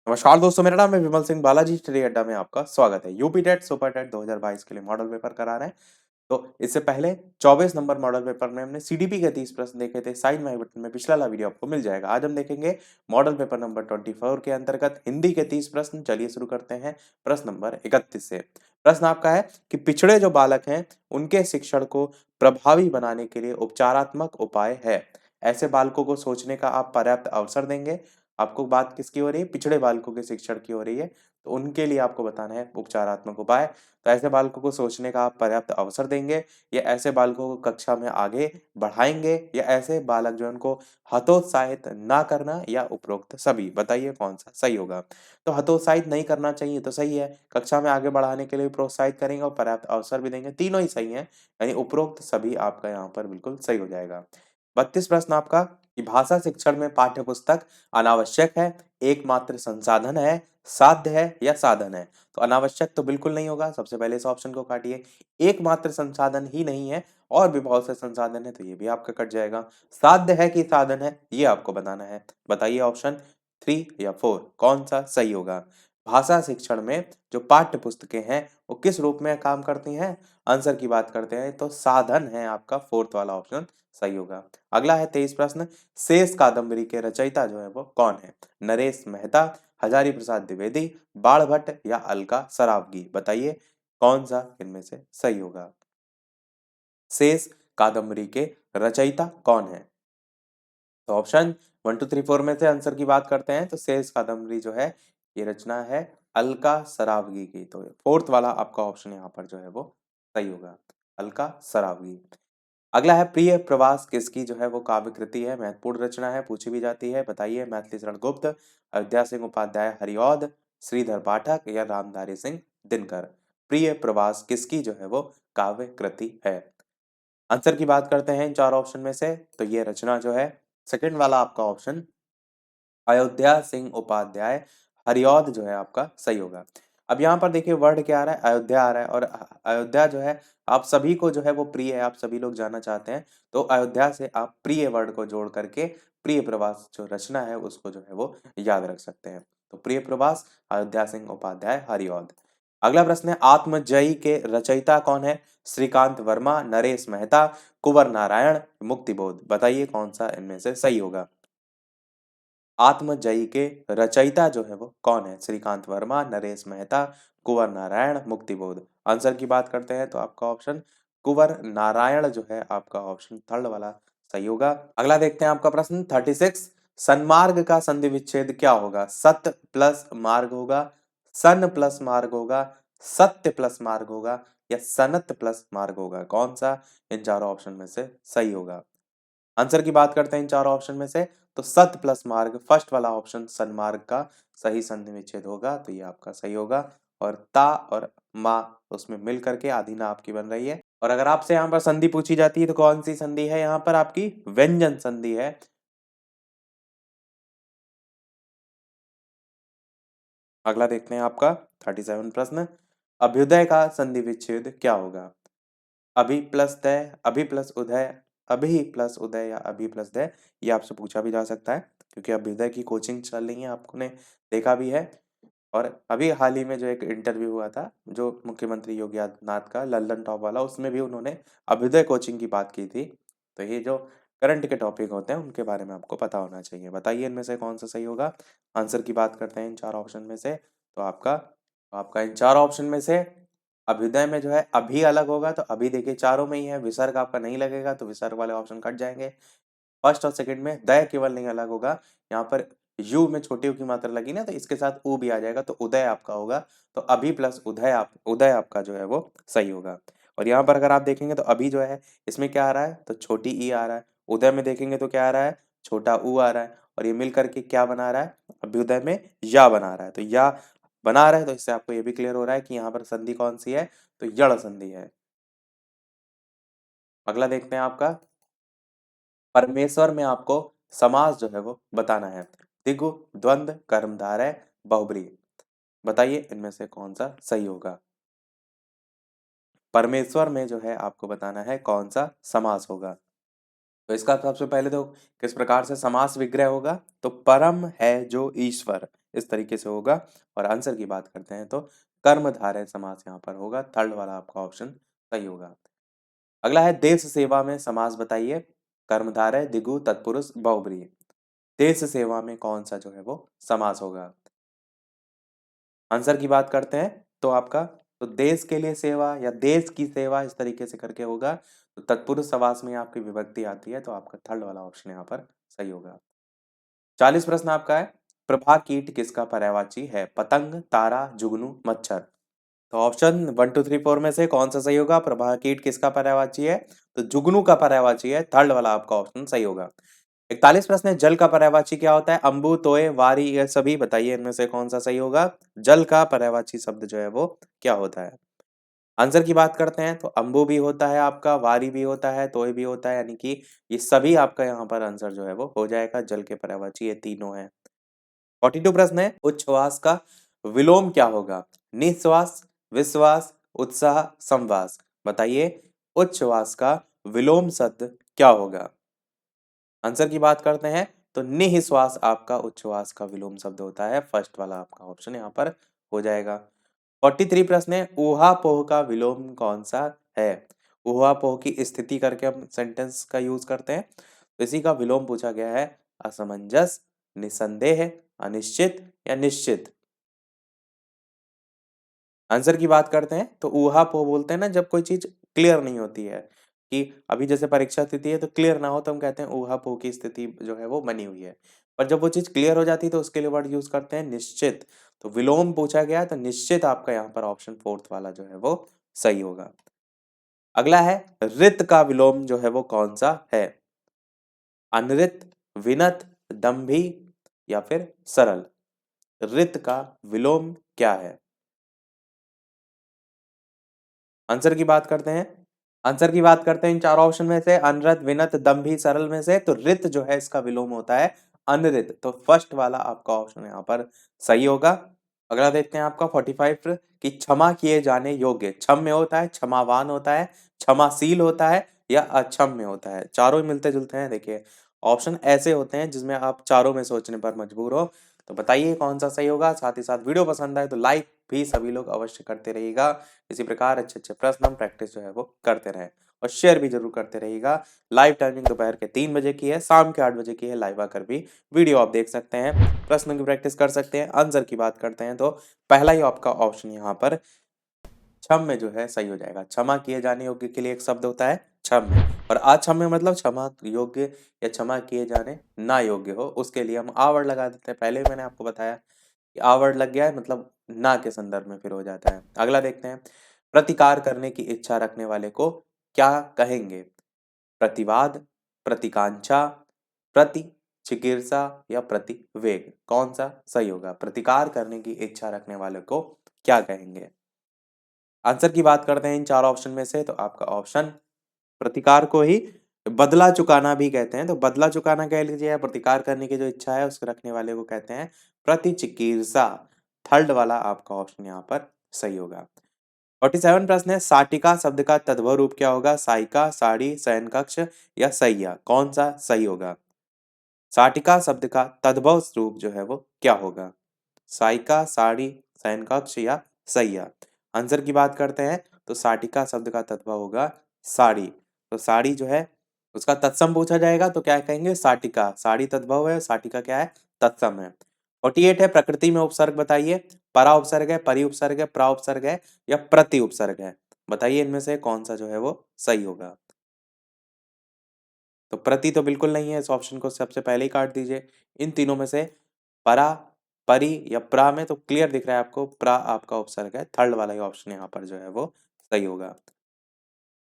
नमस्कार दोस्तों, मेरा नाम है विमल सिंह बालाजी। स्टडी अड्डा में आपका स्वागत है। यूपी टेट सुपर टेट 2022 के लिए मॉडल पेपर करा रहे हैं। तो इससे पहले 24 नंबर मॉडल पेपर में हमने सीडीपी के 30 प्रश्न देखे थे। साइड में आई बटन में पिछला वाला वीडियो आपको मिल जाएगा। आज हम देखेंगे मॉडल पेपर नंबर 24 के अंतर्गत हिंदी के 30 प्रश्न। चलिए शुरू करते हैं प्रश्न नंबर 31 से। प्रश्न आपका है कि पिछड़े जो बालक हैं उनके शिक्षण को प्रभावी बनाने के लिए उपचारात्मक उपाय है। ऐसे बालकों को सोचने का आप पर्याप्त अवसर देंगे। आपको बात किसकी हो रही है? पिछड़े बालकों के शिक्षण की हो रही है। तो उनके लिए आपको बताना है उपचारात्मक उपाय। तो ऐसे बालकों को सोचने का आप पर्याप्त अवसर देंगे, या ऐसे बालकों को कक्षा में आगे बढ़ाएंगे, या ऐसे बालक जो है उनको हतोत्साहित ना करना, या उपरोक्त सभी? बताइए कौन सा सही होगा। तो हतोत्साहित नहीं करना चाहिए तो सही है, कक्षा में आगे बढ़ाने के लिए भी प्रोत्साहित करेंगे और पर्याप्त अवसर भी देंगे, तीनों ही सही है। यानी उपरोक्त सभी आपका यहाँ पर बिल्कुल सही हो जाएगा। 32 प्रश्न आपका कि भाषा शिक्षण में पाठ्य पुस्तक अनावश्यक है, एकमात्र संसाधन है, साध्य है या साधन है? तो अनावश्यक तो बिल्कुल नहीं होगा, सबसे पहले इस ऑप्शन को काटिए। एकमात्र संसाधन ही नहीं है और भी बहुत से संसाधन है, तो ये भी आपका कट जाएगा। साध्य है कि साधन है, ये आपको बताना है। बताइए ऑप्शन 3 या 4 कौन सा सही होगा। भाषा शिक्षण में जो पाठ्य पुस्तकें हैं वो किस रूप में काम करती हैं? आंसर की बात करते हैं तो साधन है आपका फोर्थ वाला ऑप्शन सही होगा। अगला है 23 प्रश्न। शेष कादम्बरी के रचयिता जो है वो कौन है? नरेश मेहता, हजारी प्रसाद द्विवेदी, बाणभट्ट या अलका सरावगी? बताइए कौन सा इनमें से सही होगा। शेष कादम्बरी के रचयिता कौन है? तो ऑप्शन 1 2 3 4 में से आंसर की बात करते हैं तो शेष कादम्बरी जो है ये रचना है अलका सरावगी की। तो फोर्थ वाला आपका ऑप्शन यहाँ पर जो है वो सही होगा, अलका सरावगी। अगला है प्रिय प्रवास किसकी जो है वो काव्य कृति है, महत्वपूर्ण रचना है, पूछी भी जाती है। बताइए मैथिली शरण गुप्त, अयोध्या सिंह उपाध्याय हरिऔध, श्रीधर पाठक या रामधारी सिंह दिनकर? प्रिय प्रवास किसकी जो है वो काव्य कृति है? आंसर की बात करते हैं इन चार ऑप्शन में से तो ये रचना जो है सेकंड वाला आपका ऑप्शन अयोध्या सिंह उपाध्याय हरिऔध जो है आपका सही होगा। अब यहाँ पर देखिए वर्ड क्या आ रहा है, अयोध्या आ रहा है, और अयोध्या जो है आप सभी को जो है वो प्रिय है, आप सभी लोग जाना चाहते हैं। तो अयोध्या से आप प्रिय वर्ड को जोड़ करके प्रिय प्रवास जो रचना है उसको जो है वो याद रख सकते हैं। तो प्रिय प्रवास अयोध्या सिंह उपाध्याय हरिऔध। अगला प्रश्न है आत्मजयी के रचयिता कौन है? श्रीकांत वर्मा, नरेश मेहता, कुंवर नारायण, मुक्तिबोध? बताइए कौन सा इनमें से सही होगा। आत्मजयी के रचयिता जो है वो कौन है? श्रीकांत वर्मा, नरेश मेहता, कुंवर नारायण, मुक्तिबोध? आंसर की बात करते हैं तो आपका ऑप्शन कुंवर नारायण जो है आपका ऑप्शन थर्ड वाला सही होगा। अगला देखते हैं आपका प्रश्न 36। सन्मार्ग का संधि विच्छेद क्या होगा? सत प्लस मार्ग होगा, सन प्लस मार्ग होगा, सत्य प्लस मार्ग होगा, या सनत प्लस मार्ग होगा? कौन सा इन चारों ऑप्शन में से सही होगा? आंसर की बात करते हैं इन चारों ऑप्शन में से तो सत प्लस मार्ग फर्स्ट वाला ऑप्शन सन्मार्ग का सही संधि विच्छेद होगा, तो ये आपका सही होगा। और ता और मा उसमें मिल करके आधी ना आपकी बन रही है। और अगर आपसे यहाँ पर संधि पूछी जाती है तो कौन सी संधि है? यहाँ पर आपकी व्यंजन संधि है। अगला देखते हैं आपका 37 प्रश्न। अभ्युदय का संधि विच्छेद क्या होगा? अभि प्लस दय, अभि प्लस उदय, अभि प्लस उदय या अभि प्लस दय? ये आपसे पूछा भी जा सकता है क्योंकि अभ्युदय की कोचिंग चल रही है, आपने देखा भी है। और अभी हाल ही में जो एक इंटरव्यू हुआ था जो मुख्यमंत्री योगी आदित्यनाथ का लल्दन टॉप वाला, उसमें भी उन्होंने अभ्युदय कोचिंग की बात की थी। तो ये जो करंट के टॉपिक होते हैं उनके बारे में आपको पता होना चाहिए। बताइए इनमें से कौन सा सही होगा। आंसर की बात करते हैं इन चार ऑप्शन में से तो आपका इन चार ऑप्शन में से अभ्युदय में जो है अभी अलग होगा, तो अभी देखिए चारों में ही है, विसर्ग आपका नहीं लगेगा तो विसर्ग वाले ऑप्शन कट जाएंगे। फर्स्ट और सेकंड में दय केवल नहीं अलग होगा, यहाँ पर यू में छोटी यू की मात्रा लगी ना तो इसके साथ ऊ भी आ जाएगा, तो उदय आपका होगा। तो अभी प्लस उदय आपका जो है वो सही होगा। और यहाँ पर अगर आप देखेंगे तो अभी जो है इसमें क्या आ रहा है तो छोटी ई आ रहा है, उदय में देखेंगे तो क्या आ रहा है छोटा ऊ आ रहा है, और ये मिल करके क्या बना रहा है अभ्युदय में या बना रहा है। तो या बना रहा है तो इससे आपको ये भी क्लियर हो रहा है कि यहाँ पर संधि कौन सी है तो यण संधि है। अगला देखते हैं आपका परमेश्वर में आपको समास जो है वो बताना है। द्विगु, द्वंद्व, कर्मधारय, बहुब्री? बताइए इनमें से कौन सा सही होगा। परमेश्वर में जो है आपको बताना है कौन सा समास होगा। तो इसका सबसे पहले तो किस प्रकार से समास विग्रह होगा तो परम है जो ईश्वर, इस तरीके से होगा। और आंसर की बात करते हैं तो कर्मधारय समास यहाँ पर होगा, थर्ड वाला आपका ऑप्शन सही होगा। अगला है देश सेवा में समास बताइए। कर्मधारय, द्विगु, तत्पुरुष, बहुब्रीहि। देश सेवा में कौन सा जो है वो समास होगा? आंसर की बात करते हैं तो आपका तो देश के लिए सेवा या देश की सेवा इस तरीके से करके होगा। तो तत्पुरुष समास में आपकी विभक्ति आती है, तो आपका थर्ड वाला ऑप्शन यहाँ पर सही होगा। 40 प्रश्न आपका है। प्रभा कीट किसका पर्यायवाची है? पतंग, तारा, जुगनू, मच्छर। तो ऑप्शन 1 2 3 4 में से कौन सा सही होगा? प्रभा कीट किसका पर्यायवाची है? तो जुगनू का पर्यायवाची है, थर्ड वाला आपका ऑप्शन सही होगा। 41 प्रश्न है, जल का पर्यायवाची क्या होता है? अम्बु, तोय, वारी, ये सभी बताइए इनमें से कौन सा सही होगा? जल का पर्यायवाची शब्द जो है वो क्या होता है? आंसर की बात करते हैं तो अम्बु भी होता है आपका, वारी भी होता है, तोय भी होता है, यानी कि ये सभी आपका यहाँ पर आंसर जो है वो हो जाएगा जल के पर्यायवाची, ये तीनों है। 42 प्रश्न है, उच्छ्वास का विलोम क्या होगा? निश्वास, विश्वास, उत्साह, संवास। बताइए उच्छ्वास का विलोम शब्द क्या होगा? आंसर की बात करते हैं तो निःश्वास आपका उच्छ्वास का विलोम शब्द होता है, फर्स्ट वाला आपका ऑप्शन यहाँ पर हो जाएगा। 43 प्रश्न है, ऊहापोह का विलोम कौन सा है? ऊहापोह की स्थिति करके हम सेंटेंस का यूज करते हैं, तो इसी का विलोम पूछा गया है। असमंजस, निसंदेह, अनिश्चित या निश्चित। आंसर की बात करते हैं तो ऊहापोह बोलते हैं ना जब कोई चीज क्लियर नहीं होती है, कि अभी जैसे परीक्षा स्थिति है तो क्लियर ना हो तो हम कहते हैं ऊहापोह की स्थिति जो है वो बनी हुई है। पर जब वो चीज क्लियर हो जाती है तो उसके लिए वर्ड यूज करते हैं निश्चित। तो विलोम पूछा गया है तो निश्चित आपका यहाँ पर ऑप्शन फोर्थ वाला जो है वो सही होगा। अगला है, रित का विलोम जो है वो कौन सा है? अनरित, विनत, दंभी या फिर सरल। रित का विलोम क्या है? आंसर की बात करते हैं। आंसर की बात करते हैं इन चार ऑप्शन में से, अनरत, विनत, दंभी, सरल में से, तो रित जो है इसका विलोम होता है अनरित। तो फर्स्ट वाला आपका ऑप्शन यहाँ पर सही होगा। अगला देखते हैं आपका 45 कि क्षमा किए जाने योग्य क्षम्य होता है, क्षमावान होता है, क्षमाशील होता है या अक्षम्य होता है। चारों ही मिलते जुलते हैं। देखिए ऑप्शन ऐसे होते हैं जिसमें आप चारों में सोचने पर मजबूर हो। तो बताइए कौन सा सही होगा। साथ ही साथ वीडियो पसंद आए तो लाइक भी सभी लोग अवश्य करते रहिएगा। इसी प्रकार अच्छे अच्छे प्रश्न हम प्रैक्टिस जो है वो करते रहें, और शेयर भी जरूर करते रहिएगा। लाइव टाइमिंग दोपहर के 3 बजे की है, शाम के 8 बजे की है। लाइव आकर भी वीडियो आप देख सकते हैं, प्रश्नों की प्रैक्टिस कर सकते हैं। आंसर की बात करते हैं तो पहला ही आपका ऑप्शन यहाँ पर क्षम्य जो है सही हो जाएगा। क्षमा किए जाने योग्य के लिए एक शब्द होता है क्षम्य, और अक्षम्य मतलब क्षमा योग्य या क्षमा किए जाने ना योग्य हो, उसके लिए हम आ वर्ड लगा देते हैं। पहले मैंने आपको बताया कि आ वर्ड लग गया है मतलब ना के संदर्भ में फिर हो जाता है। अगला देखते हैं, प्रतिकार करने की इच्छा रखने वाले को क्या कहेंगे? प्रतिवाद, प्रतिकांक्षा, प्रति चिकित्सा या प्रतिवेग। कौन सा सही होगा? प्रतिकार करने की इच्छा रखने वाले को क्या कहेंगे? आंसर की बात करते हैं इन चार ऑप्शन में से, तो आपका ऑप्शन प्रतिकार को ही बदला चुकाना भी कहते हैं। तो बदला चुकाना कह लीजिए, या प्रतिकार करने की जो इच्छा है उसको रखने वाले को कहते हैं प्रतिचिकित्सा। थर्ड वाला आपका ऑप्शन यहाँ पर सही होगा। 47 प्रश्न है, साटिका शब्द का तद्भव रूप क्या होगा? साइका, साड़ी, शयन कक्ष या सैया। कौन सा सही होगा? साटिका शब्द का तद्भव रूप जो है वो क्या होगा? साइका, साड़ी, शयन कक्ष या सैया। आंसर की बात करते हैं तो साटिका शब्द का तद्भव होगा साड़ी। तो साड़ी जो है उसका तत्सम पूछा जाएगा तो क्या कहेंगे? साटिका। साड़ी तद्भव है, साटिका क्या है? तत्सम है। 48 है, प्रकृति में उपसर्ग बताइए। परा उपसर्ग है, परि उपसर्ग है, प्रा उपसर्ग है या प्रति उपसर्ग है। बताइए इनमें से कौन सा जो है वो सही होगा। तो प्रति तो बिल्कुल नहीं है, इस ऑप्शन को सबसे पहले ही काट दीजिए। इन तीनों में से परा, परि या प्रा में तो क्लियर दिख रहा है आपको, प्रा आपका उपसर्ग है। थर्ड वाला ही ऑप्शन यहाँ पर जो है वो सही होगा।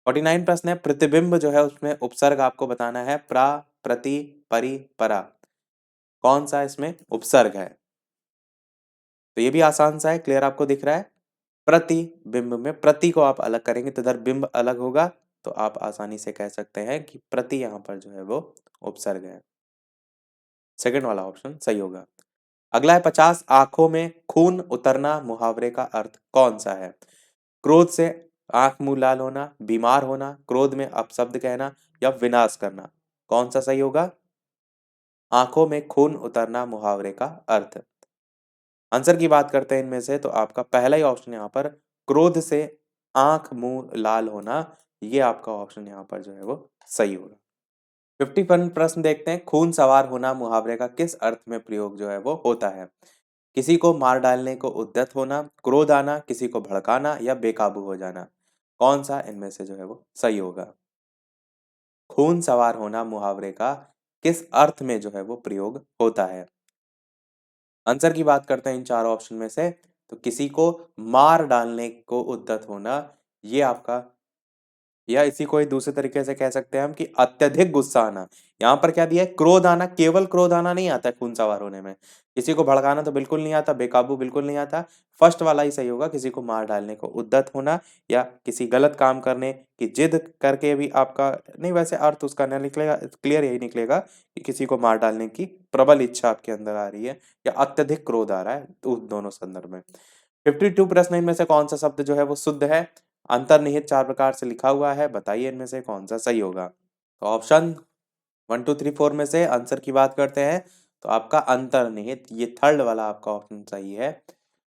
49 प्रश्न है, प्रतिबिंब जो है उसमें उपसर्ग आपको बताना है। प्रा, प्रति, परि, परा। कौन सा इसमें उपसर्ग है? तो ये भी आसान सा है, क्लियर आपको दिख रहा है। प्रतिबिंब में प्रति को आप अलग करेंगे तो इधर बिंब अलग होगा, तो आप आसानी से कह सकते हैं कि प्रति यहाँ पर जो है वो उपसर्ग है। सेकंड वाला ऑप्शन सही होगा। अगला है 50, आंखों में खून उतरना मुहावरे का अर्थ कौन सा है? क्रोध से आंख मुंह लाल होना, बीमार होना, क्रोध में अपशब्द कहना या विनाश करना। कौन सा सही होगा? आंखों में खून उतरना मुहावरे का अर्थ। आंसर की बात करते हैं इनमें से तो आपका पहला ही ऑप्शन यहाँ पर क्रोध से आंख मुंह लाल होना, ये आपका ऑप्शन यहाँ पर जो है वो सही होगा। 51 प्रश्न देखते हैं। खून सवार होना मुहावरे का किस अर्थ में प्रयोग जो है वो होता है? किसी को मार डालने को उद्यत होना, क्रोध आना, किसी को भड़काना या बेकाबू हो जाना। कौन सा इनमें से जो है वो सही होगा? खून सवार होना मुहावरे का किस अर्थ में जो है वो प्रयोग होता है? आंसर की बात करते हैं इन चार ऑप्शन में से तो किसी को मार डालने को उद्यत होना, ये आपका, या इसी को ही दूसरे तरीके से कह सकते हैं हम कि अत्यधिक गुस्सा आना। यहाँ पर क्या दिया है? क्रोध आना, केवल क्रोध आना नहीं आता है खून सवार होने में। किसी को भड़काना तो बिल्कुल नहीं आता, बेकाबू बिल्कुल नहीं आता। फर्स्ट वाला ही सही होगा, किसी को मार डालने को उद्यत होना या किसी गलत काम करने की जिद करके भी आपका नहीं, वैसे अर्थ उसका न निकलेगा, क्लियर यही निकलेगा कि किसी को मार डालने की प्रबल इच्छा आपके अंदर आ रही है या अत्यधिक क्रोध आ रहा है, तो उस दोनों संदर्भ में। 52 प्रश्न इनमें से कौन सा शब्द जो है वो शुद्ध है? अंतर्निहित चार प्रकार से लिखा हुआ है, बताइए इनमें से कौन सा सही होगा? तो ऑप्शन 1 2 3 4 में से आंसर की बात करते हैं तो आपका अंतर्निहित, ये थर्ड वाला आपका ऑप्शन सही है।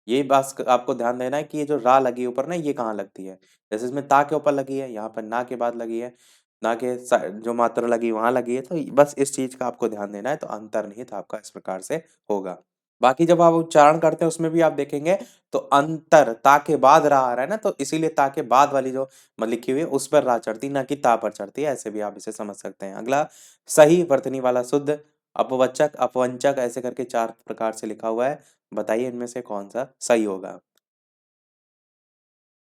ये बस आपको ध्यान देना है कि ये जो रा लगी ऊपर ना, ये कहाँ लगती है? जैसे इसमें ता के ऊपर लगी है, यहाँ पर ना के बाद लगी है, ना के जो मात्रा लगी वहां लगी है, तो बस इस चीज का आपको ध्यान देना है। तो अंतर्निहित आपका इस प्रकार से होगा। बाकी जब आप उच्चारण करते हैं उसमें भी आप देखेंगे तो अंतर ता के बाद रा आ रहा है ना, तो इसीलिए ता के बाद वाली जो लिखी हुई है उस पर रा चढ़ती, ना कि ता पर चढ़ती है। ऐसे भी आप इसे समझ सकते हैं। अगला, सही वर्तनी वाला शुद्ध, अपवचक, अपवंचक, ऐसे करके चार प्रकार से लिखा हुआ है, बताइए इनमें से कौन सा सही होगा?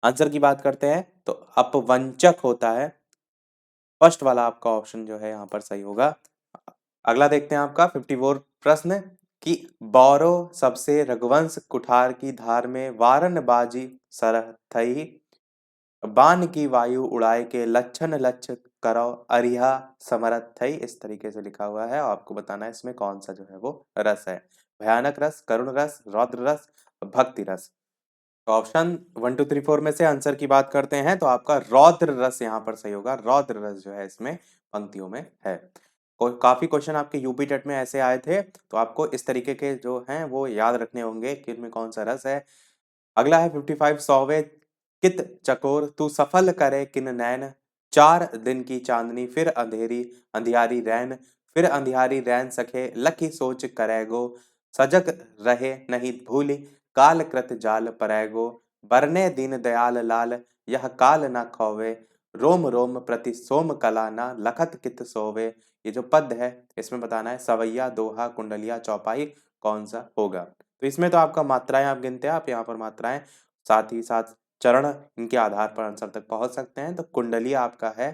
आंसर की बात करते हैं तो अपवंचक होता है। फर्स्ट वाला आपका ऑप्शन जो है यहाँ पर सही होगा। अगला देखते हैं आपका 54 प्रश्न कि बौरो सबसे रघुवंश कुठार की धार में वारन बाजी सरह थई, बान की वायु उड़ाए के लक्षण लक्ष करो अरिहा समरथ थई। इस तरीके से लिखा हुआ है और आपको बताना है इसमें कौन सा जो है वो रस है। भयानक रस, करुण रस, रौद्र रस, भक्ति रस। तो ऑप्शन 1 2 3 4 में से आंसर की बात करते हैं तो आपका रौद्र रस यहाँ पर सही होगा। रौद्र रस जो है इसमें पंक्तियों में है। काफी क्वेश्चन आपके यूपी टेट में ऐसे आए थे, तो आपको इस तरीके के जो हैं वो याद रखने होंगे कि इनमें कौन सा रस है। अगला है 55 सौवे कित चकोर तू सफल करे किन नैन, 4 दिन की चांदनी फिर अंधेरी अंधियारी रैन, फिर अंधियारी रैन सखे लखी सोच करेगो, सजग रहे नहीं भूली काल कृत जाल परेगो, बरने दीन दयाल लाल यह काल न खोवे, रोम रोम प्रति सोम कला ना लखत कित सोवे। ये जो पद है इसमें बताना है सवैया, दोहा, कुंडलिया, चौपाई, कौन सा होगा? तो इसमें तो आपका मात्राएं आप गिनते हैं, आप यहाँ पर मात्राएं साथ ही साथ चरण, इनके आधार पर आंसर तक पहुंच सकते हैं। तो कुंडलिया आपका है,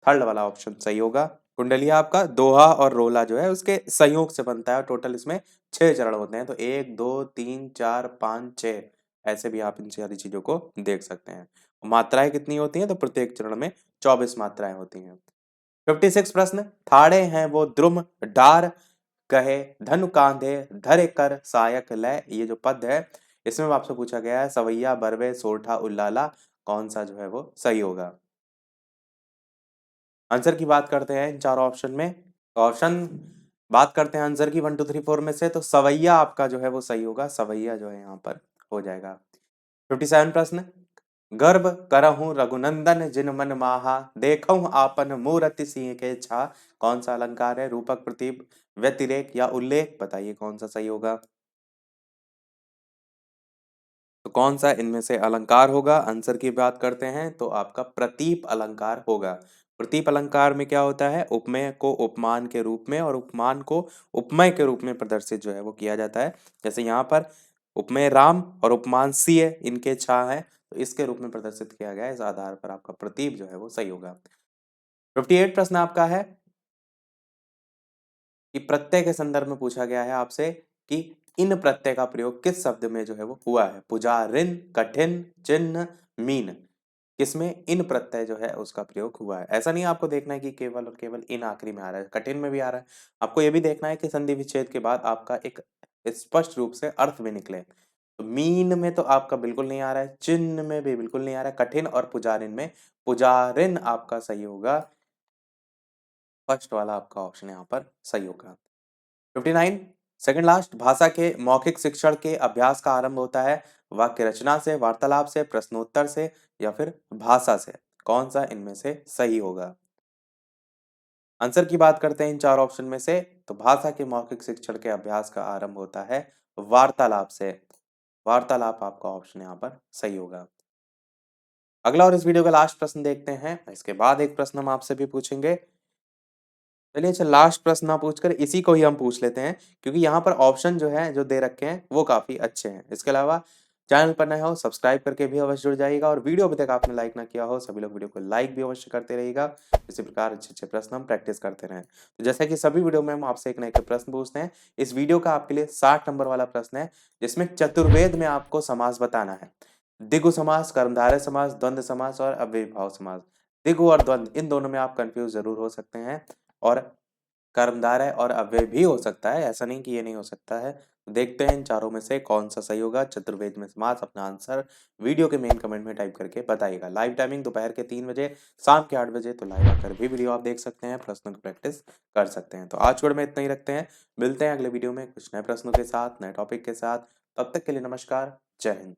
थर्ड वाला ऑप्शन सही होगा। कुंडलिया आपका दोहा और रोला जो है उसके संयोग से बनता है। टोटल इसमें 6 चरण होते हैं, तो 1 2 3 4 5 6, ऐसे भी आप इन सारी चीजों को देख सकते हैं। मात्राएं कितनी होती हैं? तो प्रत्येक चरण में 24 मात्राएं होती हैं। 56 प्रश्न, थाड़े हैं वो द्रुम डार कहे धनु कांधे धरे कर सायक लय। ये जो पद है इसमें आपसे पूछा गया है सवैया, बरवे, सोरठा, उल्लाला, कौन सा जो है वो सही होगा? आंसर की बात करते हैं इन चार ऑप्शन में। तो ऑप्शन बात करते हैं आंसर की 1 2 3 4 में से तो सवैया आपका जो है वो सही होगा। सवैया जो है यहाँ पर हो जाएगा। 57 प्रश्न, गर्भ करहूं रघुनंदन जिन मन माहा, देखऊं आपन मूरति सिंह के छा। कौन सा अलंकार है? रूपक, प्रतीप, व्यतिरेक या उल्लेख, बताइए कौन सा सही होगा? तो कौन सा इनमें से अलंकार होगा? आंसर की बात करते हैं तो आपका प्रतीप अलंकार होगा। प्रतीप अलंकार में क्या होता है? उपमेय को उपमान के रूप में और उपमान को उपमय के रूप में प्रदर्शित जो है वो किया जाता है। जैसे यहाँ पर उपमेय राम और उपमान सिंह इनके छा है, तो इसके रूप में प्रदर्शित किया गया है। इस आधार पर आपका प्रतीप जो है वो सही होगा। 58 प्रश्न आपका है कि प्रत्यय के संदर्भ में पूछा गया है आपसे कि इन प्रत्यय का प्रयोग किस शब्द में जो है वो हुआ है? पुजारिन, कठिन, चिन्ह, मीन, किसमें इन प्रत्यय जो है उसका प्रयोग हुआ है? ऐसा नहीं आपको देखना है कि केवल और केवल इन आखिरी में आ रहा है, कठिन में भी आ रहा है। आपको ये भी देखना है कि संधि विच्छेद के बाद आपका एक स्पष्ट रूप से अर्थ भी निकले। तो मीन में तो आपका बिल्कुल नहीं आ रहा है, चिन्ह में भी बिल्कुल नहीं आ रहा है, कठिन और पुजारिन में पुजारिन आपका सही होगा। फर्स्ट वाला आपका ऑप्शन यहाँ पर सही होगा। 59 सेकंड लास्ट, भाषा के मौखिक शिक्षण के अभ्यास का आरंभ होता है वाक्य रचना से, वार्तालाप से, प्रश्नोत्तर से या फिर भाषा से। कौन सा इनमें से सही होगा? आंसर की बात करते हैं इन चार ऑप्शन में से, तो भाषा के मौखिक शिक्षण के अभ्यास का आरंभ होता है वार्तालाप से। वार्तालाप आपका ऑप्शन यहाँ पर सही होगा। अगला और इस वीडियो का लास्ट प्रश्न देखते हैं, इसके बाद एक प्रश्न हम आपसे भी पूछेंगे। चलिए अच्छा, लास्ट प्रश्न ना पूछकर इसी को ही हम पूछ लेते हैं, क्योंकि यहाँ पर ऑप्शन जो है जो दे रखे हैं वो काफी अच्छे हैं। इसके अलावा चैनल पर नए हो सब्सक्राइब करके भी अवश्य जुड़ जाइएगा, और वीडियो अभी तक आपने लाइक ना किया हो सभी लोग वीडियो को लाइक भी अवश्य करते रहिएगा। इसी प्रकार अच्छे अच्छे प्रश्न हम प्रैक्टिस करते रहें। तो जैसा कि सभी वीडियो में हम आपसे एक ना एक प्रश्न पूछते हैं, इस वीडियो का आपके लिए 60 नंबर वाला प्रश्न है, जिसमें चतुर्वेद में आपको समास बताना है। द्विगु समास, कर्मधारय समास, द्वंद्व समास और अव्ययीभाव समास। द्विगु और द्वंद्व इन दोनों में आप कंफ्यूज जरूर हो सकते हैं, और कर्मधारय और अव्यय भी हो सकता है, ऐसा नहीं कि ये नहीं हो सकता है। तो देखते हैं इन चारों में से कौन सा सही होगा। चतुर्वेद में समास, अपना आंसर वीडियो के मेन कमेंट में टाइप करके बताइएगा। लाइव टाइमिंग दोपहर के 3 बजे, शाम के 8 बजे, तो लाइव आकर भी वीडियो आप देख सकते हैं, प्रश्नों की प्रैक्टिस कर सकते हैं। तो आज के वीडियो में इतना ही रखते हैं, मिलते हैं अगले वीडियो में कुछ नए प्रश्नों के साथ, नए टॉपिक के साथ। तब तक के लिए नमस्कार, जय हिंद।